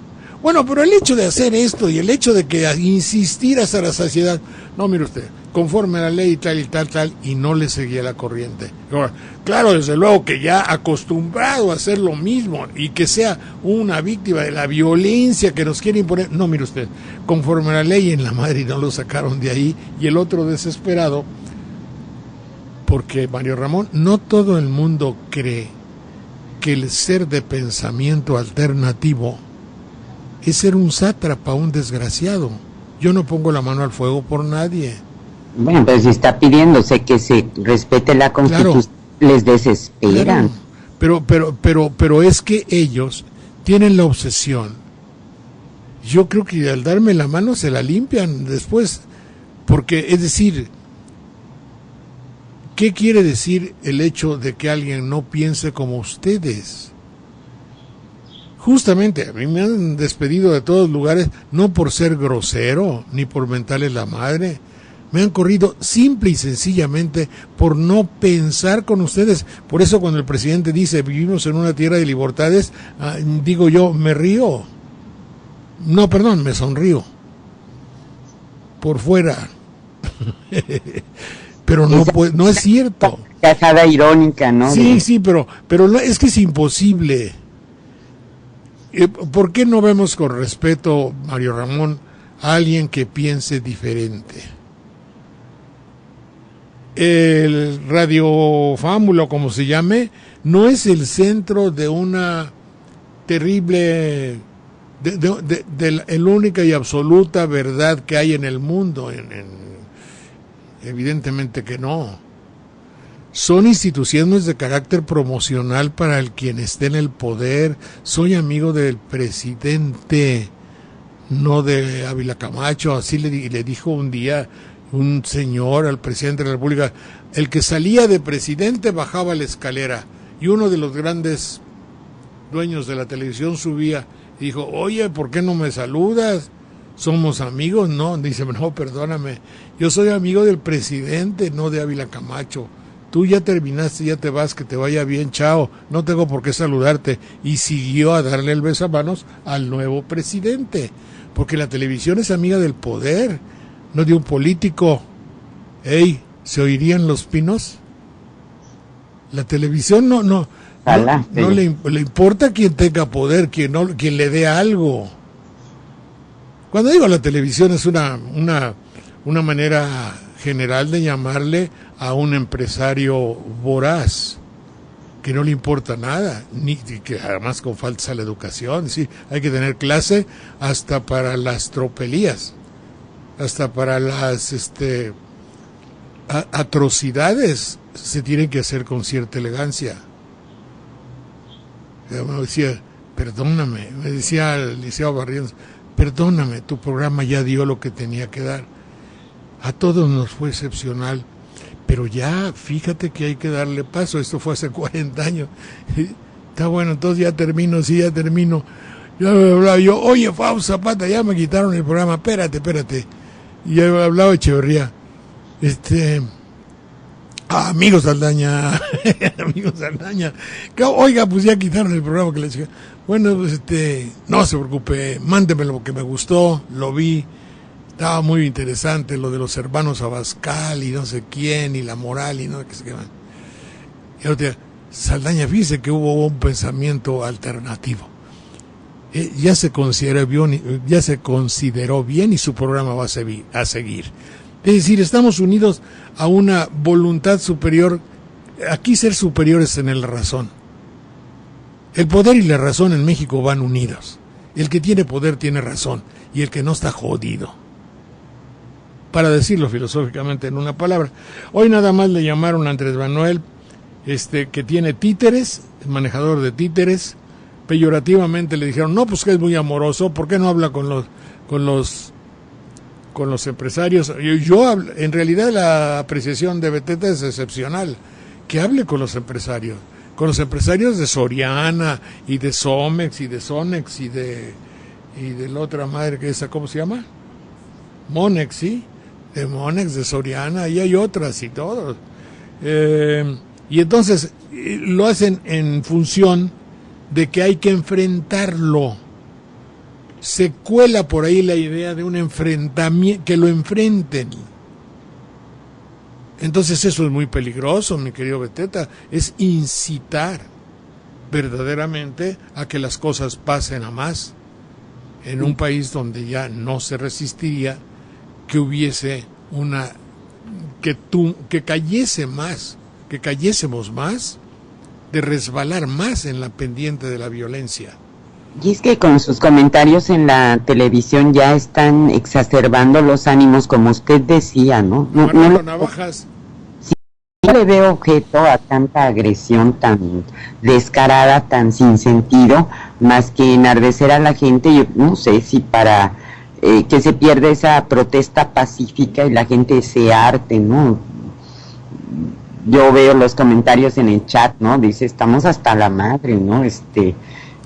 C: Bueno, pero el hecho de hacer esto y el hecho de que insistir hasta la saciedad, no, mire usted, conforme a la ley tal y tal, y no le seguía la corriente. Ahora, claro, desde luego que ya acostumbrado a hacer lo mismo y que sea una víctima de la violencia que nos quiere imponer, no, mire usted, conforme a la ley en la madre no lo sacaron de ahí, y el otro desesperado, porque Mario Ramón, no todo el mundo cree que el ser de pensamiento alternativo es ser un sátrapa, un desgraciado. Yo no pongo la mano al fuego por nadie.
B: Bueno, pero si está pidiéndose que se respete la Constitución, claro, les desesperan.
C: Claro. Pero es que ellos tienen la obsesión. Yo creo que al darme la mano se la limpian después. Porque, es decir, ¿qué quiere decir el hecho de que alguien no piense como ustedes? Justamente, a mí me han despedido de todos lugares, no por ser grosero, ni por mentarles la madre. Me han corrido simple y sencillamente por no pensar con ustedes. Por eso cuando el presidente dice, vivimos en una tierra de libertades, digo yo, me río. No, perdón, me sonrío. Por fuera. Pero no es cierto.
B: Casada irónica, ¿no?
C: Sí, pero es que es imposible. ¿Por qué no vemos con respeto, Mario Ramón, a alguien que piense diferente? El radiofámulo, como se llame, no es el centro de una terrible, de la única y absoluta verdad que hay en el mundo. Evidentemente que no. Son instituciones de carácter promocional para el quien esté en el poder. Soy amigo del presidente, no de Ávila Camacho. Así le dijo un día un señor al presidente de la República. El que salía de presidente bajaba la escalera y uno de los grandes dueños de la televisión subía y dijo, oye, ¿por qué no me saludas? ¿Somos amigos? No, dice, no, perdóname, yo soy amigo del presidente, no de Ávila Camacho. Tú ya terminaste, ya te vas, que te vaya bien, chao, no tengo por qué saludarte. Y siguió a darle el besamanos al nuevo presidente, porque la televisión es amiga del poder, no de un político. Ey, ¿se oirían los pinos? La televisión no le importa quien tenga poder, quien le dé algo. Cuando digo la televisión es una manera general de llamarle a un empresario voraz, que no le importa nada, ni que además con falta la educación, sí, hay que tener clase hasta para las tropelías, hasta para las atrocidades se tiene que hacer con cierta elegancia. Me decía, perdóname, me decía el licenciado Barrientos, perdóname, tu programa ya dio lo que tenía que dar. A todos nos fue excepcional, pero ya, fíjate que hay que darle paso. Esto fue hace 40 años. Está bueno, entonces ya termino, sí, ya termino. Ya hablaba yo, oye, Fausto Zapata, ya me quitaron el programa, espérate. Y ya hablaba Echeverría. Amigos Saldaña, amigos Saldaña, oiga, pues ya quitaron el programa que les dije. Bueno, pues no se preocupe, mándeme lo que me gustó, lo vi, estaba muy interesante lo de los hermanos Abascal y no sé quién, y la moral y no sé qué más. Y ahora, Saldaña, fíjese que hubo un pensamiento alternativo. Ya se consideró bien y su programa va a seguir. Es decir, estamos unidos a una voluntad superior. Aquí ser superiores en la razón. El poder y la razón en México van unidos. El que tiene poder tiene razón y el que no está jodido. Para decirlo filosóficamente en una palabra. Hoy nada más le llamaron a Andrés Manuel, que tiene títeres, el manejador de títeres. Peyorativamente le dijeron, no, pues que es muy amoroso, ¿por qué no habla con los empresarios? En realidad la apreciación de Beteta es excepcional, que hable con los empresarios de Soriana y de Somex y de Sonex y de la otra madre que esa, ¿cómo se llama? Monex, sí, de Monex, de Soriana, y hay otras y todos. Y entonces lo hacen en función de que hay que enfrentarlo. Se cuela por ahí la idea de un enfrentamiento, que lo enfrenten. Entonces eso es muy peligroso, mi querido Beteta, es incitar verdaderamente a que las cosas pasen a más en un país donde ya no se resistiría que hubiese que cayésemos más, de resbalar más en la pendiente de la violencia.
B: Y es que con sus comentarios en la televisión ya están exacerbando los ánimos, como usted decía, ¿no? No
C: Navajas.
B: Sí, no le veo objeto a tanta agresión tan descarada, tan sin sentido, más que enardecer a la gente. Yo no sé si para que se pierda esa protesta pacífica y la gente se harte, ¿no? Yo veo los comentarios en el chat, ¿no? Dice, estamos hasta la madre, ¿no?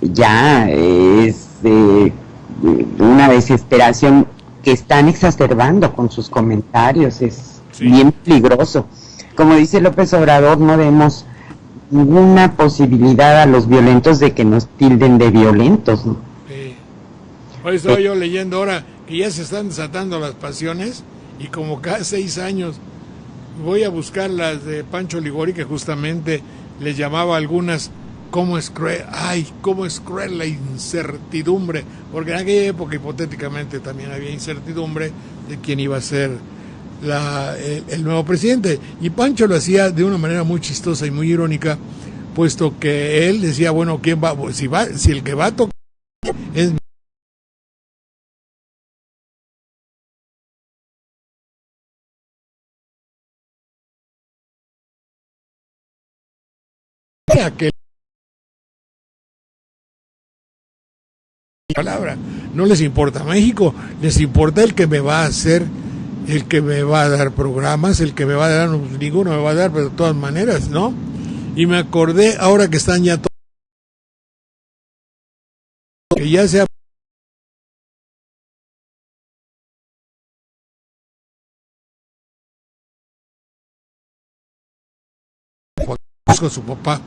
B: Ya es una desesperación que están exacerbando con sus comentarios, es bien peligroso. Como dice López Obrador, no demos ninguna posibilidad a los violentos de que nos tilden de violentos, ¿no?
C: Sí. Hoy estoy yo leyendo ahora que ya se están desatando las pasiones y como cada 6 años voy a buscar las de Pancho Ligori, que justamente les llamaba a algunas cómo es cruel la incertidumbre, porque en aquella época hipotéticamente también había incertidumbre de quién iba a ser el nuevo presidente, y Pancho lo hacía de una manera muy chistosa y muy irónica, puesto que él decía, bueno, quién va, si el que va a tocar es aquel palabra, no les importa México, les importa el que me va a hacer, el que me va a dar programas, el que me va a dar, ninguno me va a dar, pero de todas maneras, ¿no? Y me acordé ahora que están ya todos, que ya se ha con su papá,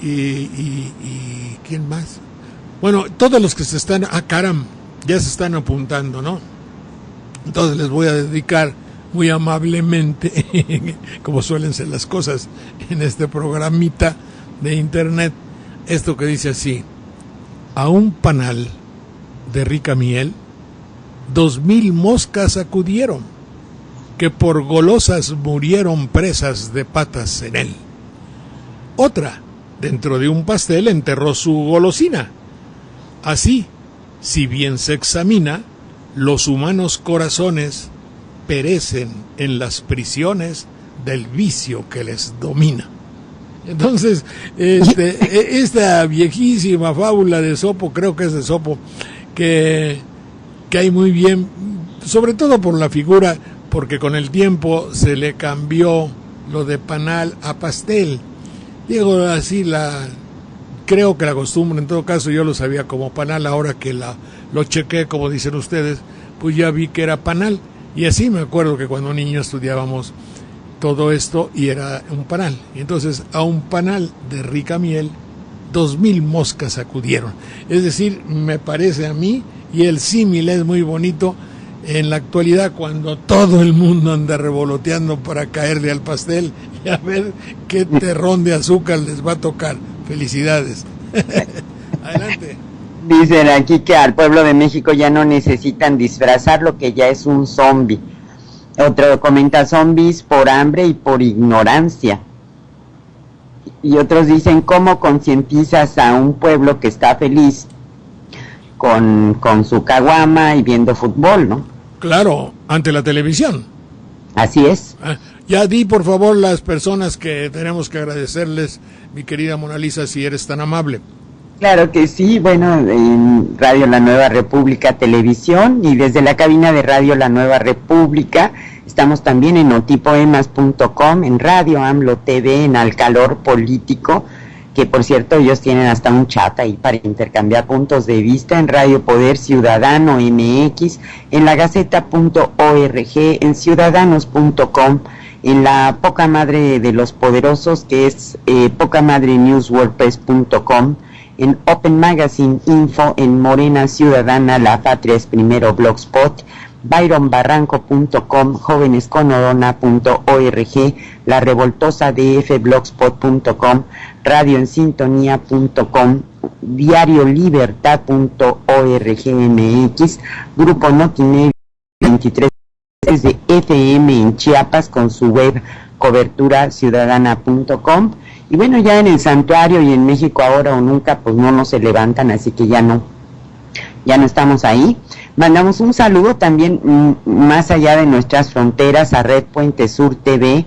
C: y quién más, bueno, todos los que se están, ya se están apuntando, ¿no? Entonces les voy a dedicar muy amablemente, como suelen ser las cosas en este programita de internet, esto que dice así: a un panal de rica miel 2,000 moscas acudieron, que por golosas murieron presas de patas en él. Otra, dentro de un pastel, enterró su golosina. Así, si bien se examina, los humanos corazones perecen en las prisiones del vicio que les domina. Entonces, esta viejísima fábula de Esopo, creo que es de Esopo, que hay muy bien, sobre todo por la figura, porque con el tiempo se le cambió lo de panal a pastel. Digo así, creo que la costumbre, en todo caso yo lo sabía como panal, ahora que lo chequé, como dicen ustedes, pues ya vi que era panal. Y así me acuerdo que cuando niño estudiábamos todo esto y era un panal. Y entonces a un panal de rica miel, 2,000 moscas acudieron. Es decir, me parece a mí, y el símil es muy bonito, en la actualidad cuando todo el mundo anda revoloteando para caerle al pastel y a ver qué terrón de azúcar les va a tocar. Felicidades. Adelante.
B: Dicen aquí que al pueblo de México ya no necesitan disfrazarlo, que ya es un zombie. Otro comenta zombies por hambre y por ignorancia. Y otros dicen, ¿cómo concientizas a un pueblo que está feliz con su caguama y viendo fútbol, no?
C: Claro, ante la televisión.
B: Así es.
C: Ya di, por favor, las personas que tenemos que agradecerles, mi querida Mona Lisa, si eres tan amable.
B: Claro que sí, bueno, en Radio La Nueva República Televisión y desde la cabina de Radio La Nueva República estamos también en notipoemas.com, en Radio AMLO TV, en Al Calor Político, que por cierto ellos tienen hasta un chat ahí para intercambiar puntos de vista, en Radio Poder Ciudadano MX, en la Gaceta.org, en ciudadanos.com, en la Poca Madre de los Poderosos, que es pocamadrenewswordpress.com, en Open Magazine Info, en Morena Ciudadana, La Patria es Primero Blogspot, byronbarranco.com, jovenesconodona.org, la revoltosa dfblogspot.com, radioensintonía.com, diariolibertad.org MX, Grupo Notimedia 23 de FM en Chiapas con su web coberturaciudadana.com. Y bueno, ya en el santuario y en México ahora o nunca, pues no se levantan, así que ya no estamos ahí. Mandamos un saludo también más allá de nuestras fronteras a Red Puente Sur TV,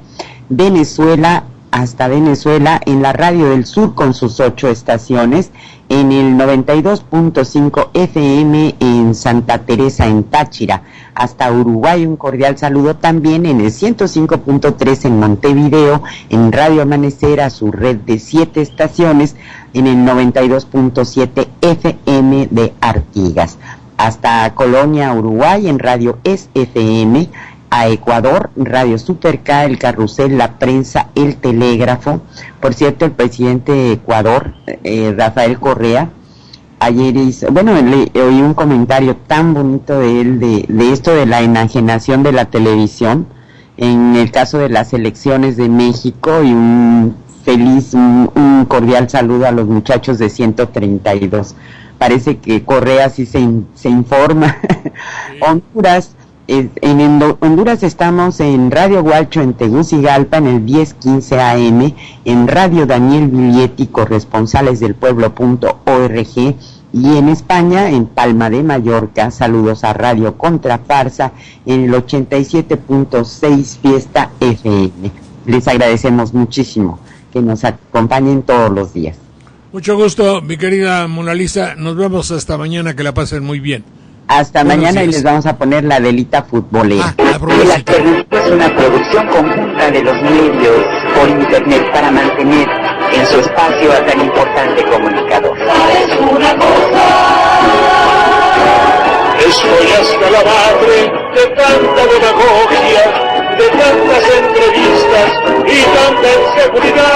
B: Venezuela, hasta Venezuela, en la Radio del Sur con sus 8 estaciones, en el 92.5 FM en Santa Teresa, en Táchira, hasta Uruguay, un cordial saludo también en el 105.3 en Montevideo, en Radio Amanecer a su red de 7 estaciones, en el 92.7 FM de Artigas, hasta Colonia, Uruguay, en Radio SFM, a Ecuador, Radio Super K, El Carrusel, La Prensa, El Telégrafo. Por cierto, el presidente de Ecuador, Rafael Correa, ayer oí un comentario tan bonito de él, de esto de la enajenación de la televisión, en el caso de las elecciones de México, y un cordial saludo a los muchachos de 132. Parece que Correa sí se informa. Honduras. En Honduras estamos en Radio Guacho en Tegucigalpa en el 1015 AM, en Radio Daniel Villietti, corresponsales del pueblo.org, y en España, en Palma de Mallorca, saludos a Radio Contrafarsa en el 87.6 Fiesta FM. Les agradecemos muchísimo que nos acompañen todos los días.
C: Mucho gusto, mi querida Mona Lisa, nos vemos hasta mañana, que la pasen muy bien.
B: Hasta mañana y les vamos a poner la delita futbolera.
C: A propósito.
B: Es una producción conjunta de los medios por internet para mantener en su espacio a tan importante comunicador.
A: ¿Sabes una cosa? Estoy hasta la madre de tanta demagogia, de tantas entrevistas y tanta inseguridad.